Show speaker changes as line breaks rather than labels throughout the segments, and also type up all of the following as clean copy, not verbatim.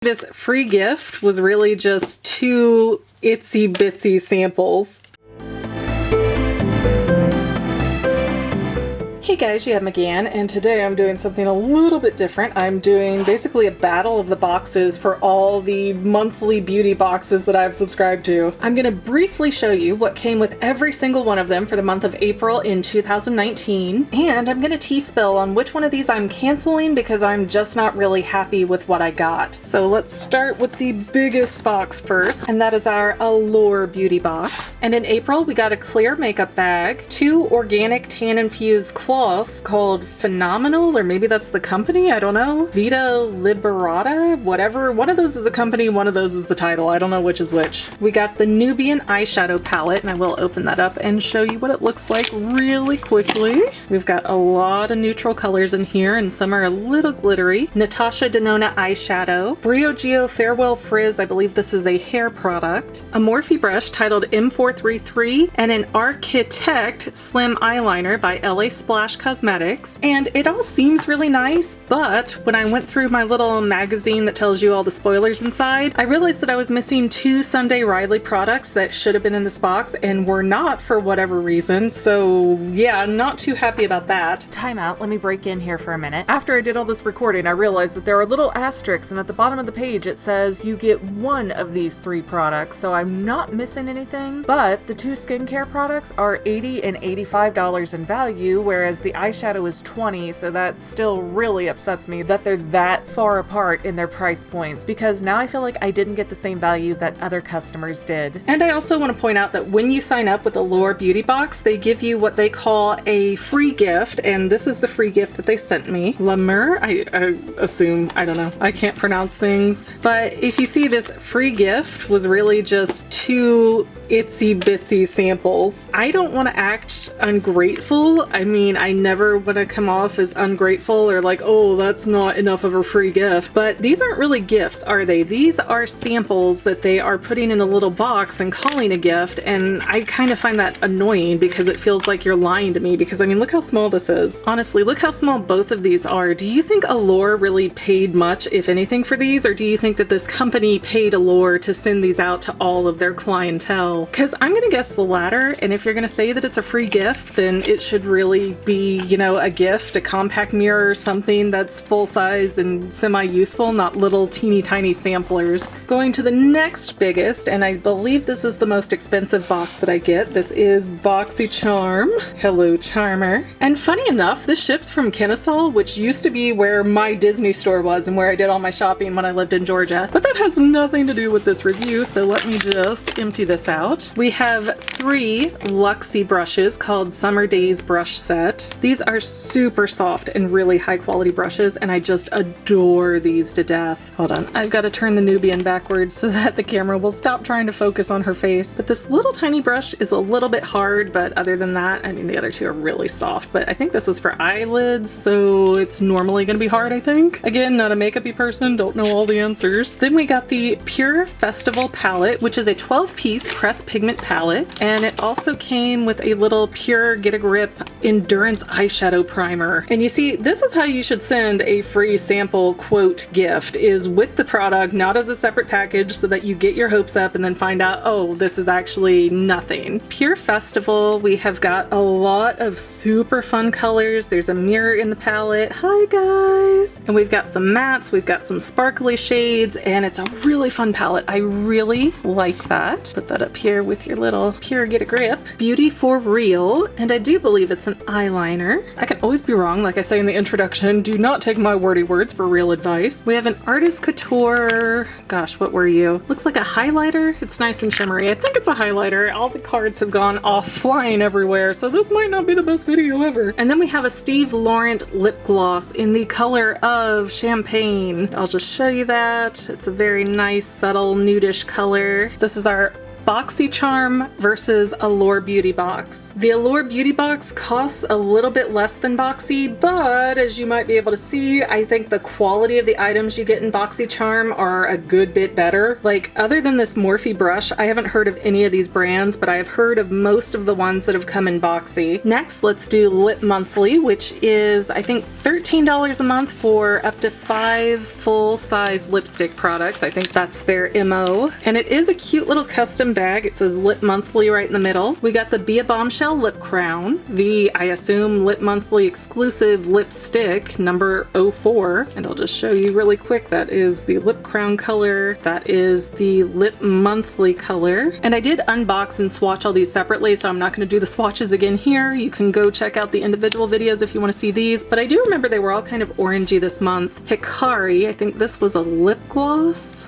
This free gift was really just 2 itsy bitsy samples. Hey guys, you have McGann, and today I'm doing something a little bit different. I'm doing basically a battle of the boxes for all the monthly beauty boxes that I've subscribed to. I'm going to briefly show you what came with every single one of them for the month of April in 2019, and I'm going to T-spill on which one of these I'm canceling because I'm just not really happy with what I got. So let's start with the biggest box first, and that is our Allure Beauty Box. And in April we got a clear makeup bag, 2 organic tan-infused cloths called Phenomenal, or maybe that's the company, I don't know. Vita Liberata, whatever. One of those is a company, one of those is the title. I don't know which is which. We got the Nubian eyeshadow palette, and I will open that up and show you what it looks like really quickly. We've got a lot of neutral colors in here, and some are a little glittery. Natasha Denona eyeshadow, Briogeo Farewell Frizz, I believe this is a hair product, a Morphe brush titled M433, and an Architect Slim eyeliner by LA Splash Cosmetics. And it all seems really nice, but when I went through my little magazine that tells you all the spoilers inside, I realized that I was missing 2 Sunday Riley products that should have been in this box and were not for whatever reason. So yeah, I'm not too happy about that. Time out, let me break in here for a minute. After I did all this recording, I realized that there are little asterisks, and at the bottom of the page it says you get 1 of these 3 products, so I'm not missing anything. But the 2 skincare products are $80 and $85 in value, whereas the eyeshadow is $20, so that still really upsets me that they're that far apart in their price points, because now I feel like I didn't get the same value that other customers did. And I also want to point out that when you sign up with Allure Beauty Box, they give you what they call a free gift, and this is the free gift that they sent me. Lamur, I assume, I don't know, I can't pronounce things, but if you see, this free gift was really just 2 itsy bitsy samples. I don't want to act ungrateful. I mean, I never want to come off as ungrateful or like, oh, that's not enough of a free gift. But these aren't really gifts, are they? These are samples that they are putting in a little box and calling a gift, and I kind of find that annoying because it feels like you're lying to me, because I mean, look how small this is. Honestly, look how small both of these are. Do you think Allure really paid much, if anything, for these, or do you think that this company paid Allure to send these out to all of their clientele? Because I'm gonna guess the latter, and if you're gonna say that it's a free gift, then it should really be, you know, a gift, a compact mirror or something that's full size and semi-useful, not little teeny tiny samplers. Going to the next biggest, and I believe this is the most expensive box that I get. This is BoxyCharm. Hello, Charmer. And funny enough, this ships from Kennesaw, which used to be where my Disney store was and where I did all my shopping when I lived in Georgia. But that has nothing to do with this review, so let me just empty this out. We have 3 Luxie brushes called Summer Days Brush Set. These are super soft and really high quality brushes, and I just adore these to death. Hold on, I've got to turn the Nubian backwards so that the camera will stop trying to focus on her face. But this little tiny brush is a little bit hard, but other than that, I mean, the other 2 are really soft. But I think this is for eyelids, so it's normally going to be hard, I think. Again, not a makeup-y person, don't know all the answers. Then we got the Pure Festival palette, which is a 12-piece pressed pigment palette, and it also came with a little Pure Get a Grip Endurance eyeshadow primer. And you see, this is how you should send a free sample quote gift, is with the product, not as a separate package, so that you get your hopes up and then find out, oh, this is actually nothing. Pure Festival, we have got a lot of super fun colors. There's a mirror in the palette. Hi guys! And we've got some mattes, we've got some sparkly shades, and it's a really fun palette. I really like that. Put that up here with your little Pure Get a Grip. Beauty for Real, and I do believe it's an eyeliner. I can always be wrong, like I say in the introduction. Do not take my wordy words for real advice. We have an Artist Couture, gosh, what were you? Looks like a highlighter. It's nice and shimmery. I think it's a highlighter. All the cards have gone off flying everywhere, so this might not be the best video ever. And then we have a Steve Laurent lip gloss in the color of Champagne. I'll just show you that. It's a very nice, subtle, nudish color. This is our BoxyCharm versus Allure Beauty Box. The Allure Beauty Box costs a little bit less than Boxy, but as you might be able to see, I think the quality of the items you get in BoxyCharm are a good bit better. Like, other than this Morphe brush, I haven't heard of any of these brands, but I've heard of most of the ones that have come in Boxy. Next, let's do Lip Monthly, which is, I think, $13 a month for up to 5 full-size lipstick products. I think that's their MO. And it is a cute little custom bag. It says Lip Monthly right in the middle. We got the Be a Bombshell Lip Crown, the, I assume, Lip Monthly exclusive lipstick number 04. And I'll just show you really quick. That is the lip crown color. That is the Lip Monthly color. And I did unbox and swatch all these separately, so I'm not going to do the swatches again here. You can go check out the individual videos if you want to see these. But I do remember they were all kind of orangey this month. Hikari, I think this was a lip gloss.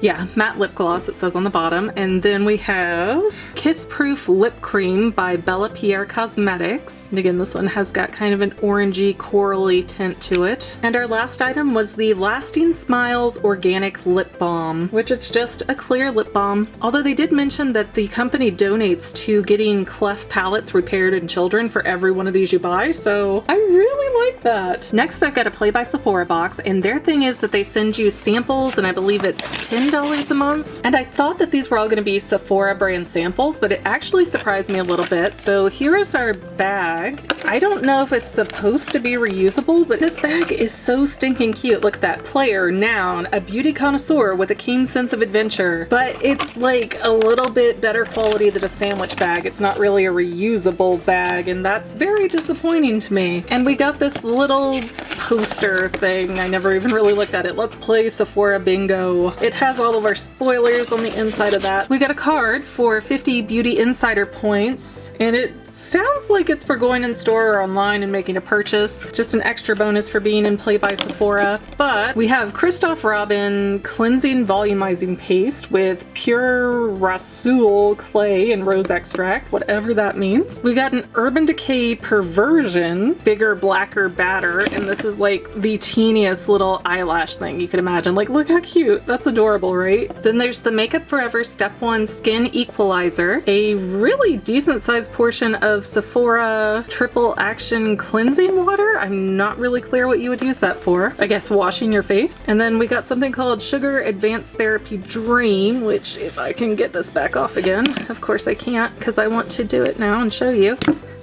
Yeah, matte lip gloss, it says on the bottom. And then we have Kiss Proof Lip Cream by Bella Pierre Cosmetics. And again, this one has got kind of an orangey, corally tint to it. And our last item was the Lasting Smiles Organic Lip Balm, which is just a clear lip balm. Although they did mention that the company donates to getting cleft palates repaired in children for every one of these you buy, so I really like that. Next, I've got a Play by Sephora box, and their thing is that they send you samples, and I believe it's $10 a month. And I thought that these were all going to be Sephora brand samples, but it actually surprised me a little bit. So here is our bag. I don't know if it's supposed to be reusable, but this bag is so stinking cute. Look at that. Player, noun, a beauty connoisseur with a keen sense of adventure. But it's like a little bit better quality than a sandwich bag. It's not really a reusable bag, and that's very disappointing to me. And we got this little poster thing. I never even really looked at it. Let's play Sephora Bingo. It has all of our spoilers on the inside of that. We got a card for 50 Beauty Insider points, and it sounds like it's for going in store or online and making a purchase. Just an extra bonus for being in Play by Sephora. But we have Christoph Robin Cleansing Volumizing Paste with pure Rasool clay and rose extract, whatever that means. We got an Urban Decay Perversion Bigger Blacker Batter, and this is like the teeniest little eyelash thing you could imagine. Like, look how cute. That's adorable, right? Then there's the Makeup Forever Step 1 Skin Equalizer, a really decent sized portion of Sephora Triple Action Cleansing Water. I'm not really clear what you would use that for. I guess washing your face. And then we got something called Sugar Advanced Therapy Dream, which if I can get this back off again, of course I can't because I want to do it now and show you.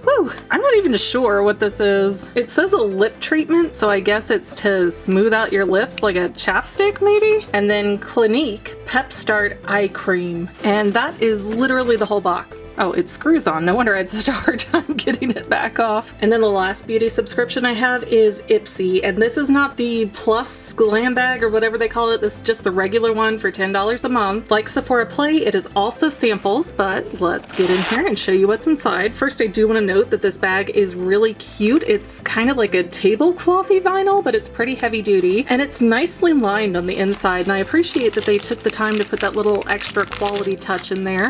Whew, I'm not even sure what this is. It says a lip treatment, so I guess it's to smooth out your lips like a chapstick maybe? And then Clinique Pep Start Eye Cream. And that is literally the whole box. Oh, it screws on. No wonder I had such a hard time getting it back off. And then the last beauty subscription I have is Ipsy. And this is not the Plus Glam Bag or whatever they call it. This is just the regular one for $10 a month. Like Sephora Play, it is also samples, but let's get in here and show you what's inside. First, I do want to note that this bag is really cute. It's kind of like a tableclothy vinyl, but it's pretty heavy duty. And it's nicely lined on the inside. And I appreciate that they took the time to put that little extra quality touch in there.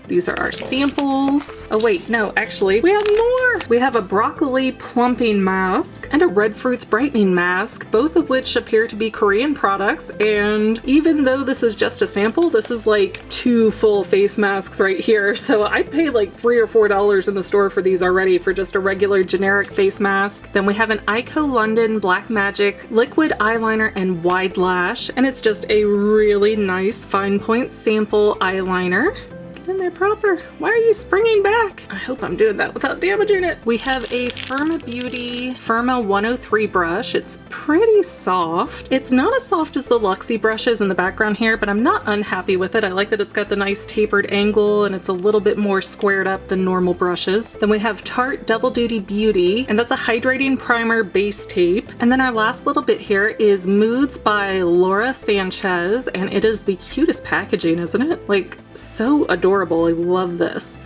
These are our samples. Oh wait, no, actually, we have more! We have a broccoli plumping mask and a red fruits brightening mask, both of which appear to be Korean products. And even though this is just a sample, this is like 2 full face masks right here. So I'd pay like $3 or $4 in the store for these already for just a regular generic face mask. Then we have an Ico London Black Magic liquid eyeliner and wide lash. And it's just a really nice fine point sample eyeliner. In there proper. Why are you springing back? I hope I'm doing that without damaging it. We have a Firma Beauty Firma 103 brush. It's pretty soft. It's not as soft as the Luxie brushes in the background here, but I'm not unhappy with it. I like that it's got the nice tapered angle and it's a little bit more squared up than normal brushes. Then we have Tarte Double Duty Beauty, and that's a hydrating primer base tape. And then our last little bit here is Moods by Laura Sanchez, and it is the cutest packaging, isn't it? Like, so adorable. I love this.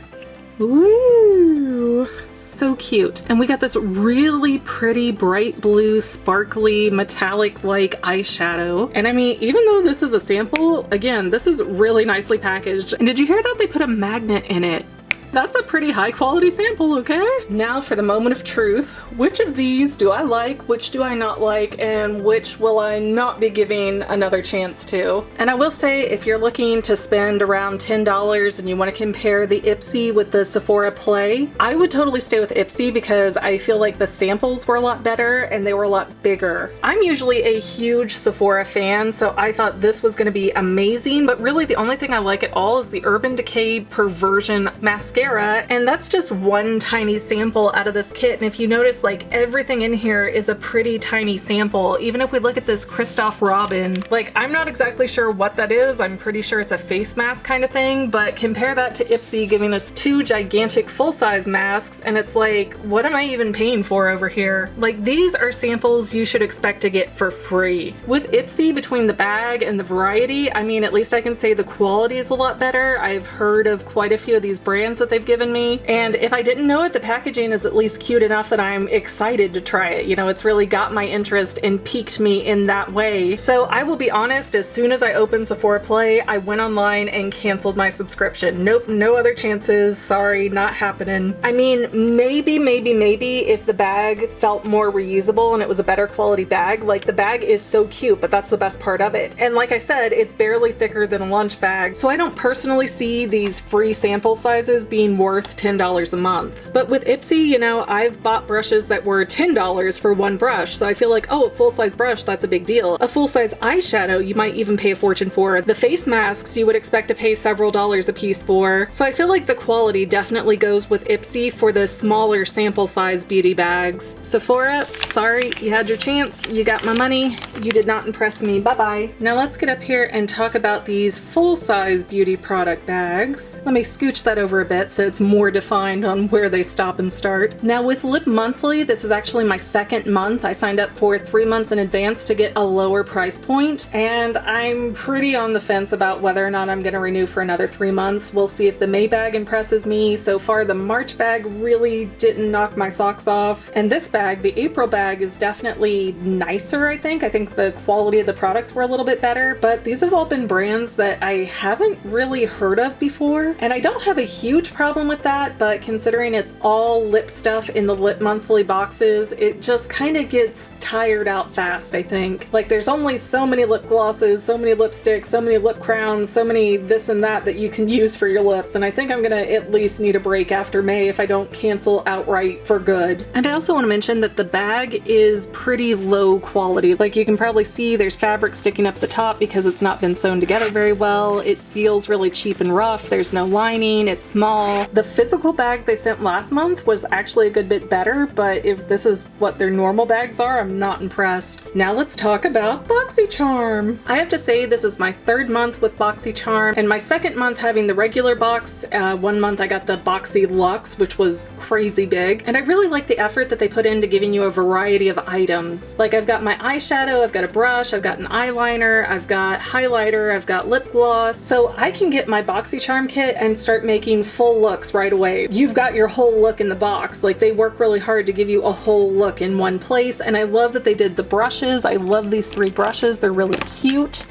Woo! So cute. And we got this really pretty bright blue sparkly metallic like eyeshadow. And I mean, even though this is a sample, again, this is really nicely packaged. And did you hear that they put a magnet in it? That's a pretty high quality sample, okay? Now for the moment of truth. Which of these do I like, which do I not like, and which will I not be giving another chance to? And I will say, if you're looking to spend around $10 and you want to compare the Ipsy with the Sephora Play, I would totally stay with Ipsy because I feel like the samples were a lot better and they were a lot bigger. I'm usually a huge Sephora fan, so I thought this was going to be amazing, but really the only thing I like at all is the Urban Decay Perversion Mascara, and that's just one tiny sample out of this kit. And if you notice, like, everything in here is a pretty tiny sample. Even if we look at this Christoph Robin, like, I'm not exactly sure what that is. I'm pretty sure it's a face mask kind of thing, but compare that to Ipsy giving us two gigantic full-size masks, and it's like, what am I even paying for over here? Like, these are samples you should expect to get for free. With Ipsy, between the bag and the variety, I mean, at least I can say the quality is a lot better. I've heard of quite a few of these brands that they've given me, and if I didn't know it, the packaging is at least cute enough that I'm excited to try it. You know, it's really got my interest and piqued me in that way. So I will be honest, as soon as I opened Sephora Play, I went online and canceled my subscription. Nope, no other chances. Sorry, not happening. I mean, maybe if the bag felt more reusable and it was a better quality bag. Like, the bag is so cute, but that's the best part of it. And like I said, it's barely thicker than a lunch bag, so I don't personally see these free sample sizes being worth $10 a month. But with Ipsy, you know, I've bought brushes that were $10 for one brush, so I feel like, oh, a full-size brush, that's a big deal. A full-size eyeshadow, you might even pay a fortune for. The face masks, you would expect to pay several dollars a piece for. So I feel like the quality definitely goes with Ipsy for the smaller sample size beauty bags. Sephora, sorry, you had your chance. You got my money. You did not impress me. Bye-bye. Now let's get up here and talk about these full-size beauty product bags. Let me scooch that over a bit so it's more defined on where they stop and start. Now with Lip Monthly, this is actually my second month. I signed up for 3 months in advance to get a lower price point, and I'm pretty on the fence about whether or not I'm going to renew for another 3 months. We'll see if the May bag impresses me. So far, the March bag really didn't knock my socks off. And this bag, the April bag, is definitely nicer, I think. I think the quality of the products were a little bit better, but these have all been brands that I haven't really heard of before. And I don't have a huge problem with that, but considering it's all lip stuff in the Lip Monthly boxes, it just kind of gets tired out fast, I think. Like, there's only so many lip glosses, so many lipsticks, so many lip crowns, so many this and that that you can use for your lips, and I think I'm gonna at least need a break after May if I don't cancel outright for good. And I also want to mention that the bag is pretty low quality. Like, you can probably see there's fabric sticking up the top because it's not been sewn together very well. It feels really cheap and rough. There's no lining. It's small. The physical bag they sent last month was actually a good bit better, but if this is what their normal bags are, I'm not impressed. Now let's talk about BoxyCharm. I have to say, this is my third month with BoxyCharm, and my second month having the regular box. 1 month I got the BoxyLuxe, which was crazy big, and I really like the effort that they put into giving you a variety of items. Like, I've got my eyeshadow, I've got a brush, I've got an eyeliner, I've got highlighter, I've got lip gloss, so I can get my BoxyCharm kit and start making full looks right away. You've got your whole look in the box. Like, they work really hard to give you a whole look in one place, and I love that they did the brushes. I love these 3 brushes. They're really cute.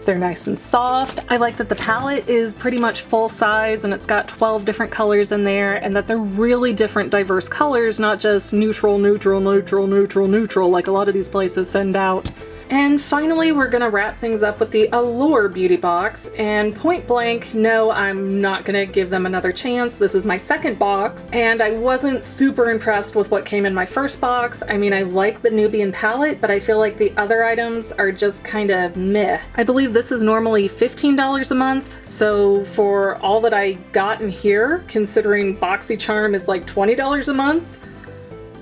They're nice and soft. I like that the palette is pretty much full size and it's got 12 different colors in there, and that they're really different, diverse colors, not just neutral, neutral, neutral, neutral, neutral, like a lot of these places send out. And finally, we're gonna wrap things up with the Allure Beauty Box, and point blank, no, I'm not gonna give them another chance. This is my second box, and I wasn't super impressed with what came in my first box. I mean, I like the Nubian palette, but I feel like the other items are just kind of meh. I believe this is normally $15 a month, so for all that I got in here, considering BoxyCharm is like $20 a month,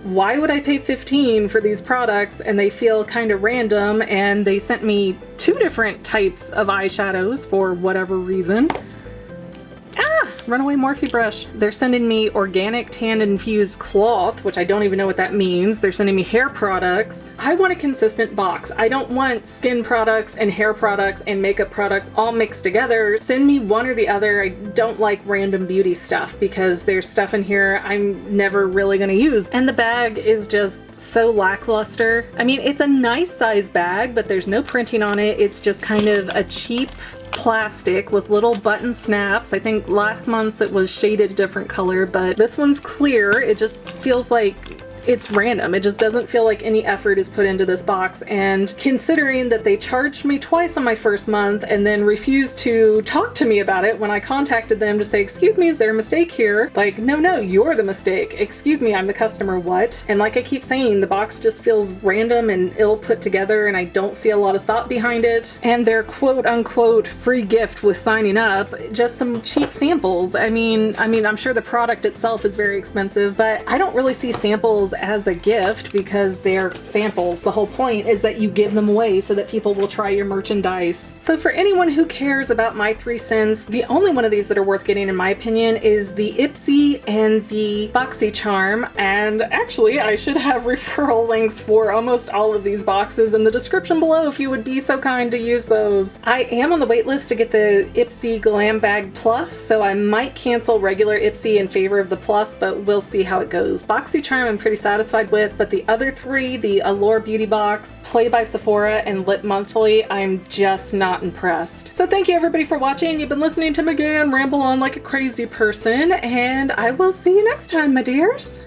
why would I pay $15 for these products? And they feel kind of random, and they sent me 2 different types of eyeshadows for whatever reason. Runaway Morphe brush. They're sending me organic tan infused cloth, which I don't even know what that means. They're sending me hair products. I want a consistent box. I don't want skin products and hair products and makeup products all mixed together. Send me one or the other. I don't like random beauty stuff because there's stuff in here I'm never really gonna use. And the bag is just so lackluster. I mean, it's a nice size bag, but there's no printing on it. It's just kind of a cheap plastic with little button snaps. I think last month months it was shaded a different color, but this one's clear. It just feels like it's random. It just doesn't feel like any effort is put into this box, and considering that they charged me twice on my first month and then refused to talk to me about it when I contacted them to say, excuse me, is there a mistake here? Like, no, you're the mistake. Excuse me, I'm the customer, what? And like I keep saying, the box just feels random and ill put together, and I don't see a lot of thought behind it. And their quote unquote free gift with signing up, just some cheap samples. I mean, I'm sure the product itself is very expensive, but I don't really see samples as a gift because they're samples. The whole point is that you give them away so that people will try your merchandise. So for anyone who cares about my 3 cents, the only one of these that are worth getting in my opinion is the Ipsy and the BoxyCharm, and actually I should have referral links for almost all of these boxes in the description below if you would be so kind to use those. I am on the wait list to get the Ipsy Glam Bag Plus, so I might cancel regular Ipsy in favor of the Plus, but we'll see how it goes. BoxyCharm I'm pretty satisfied with, but the other 3, the Allure Beauty Box, Play by Sephora, and Lip Monthly, I'm just not impressed. So thank you everybody for watching. You've been listening to me again ramble on like a crazy person, and I will see you next time, my dears.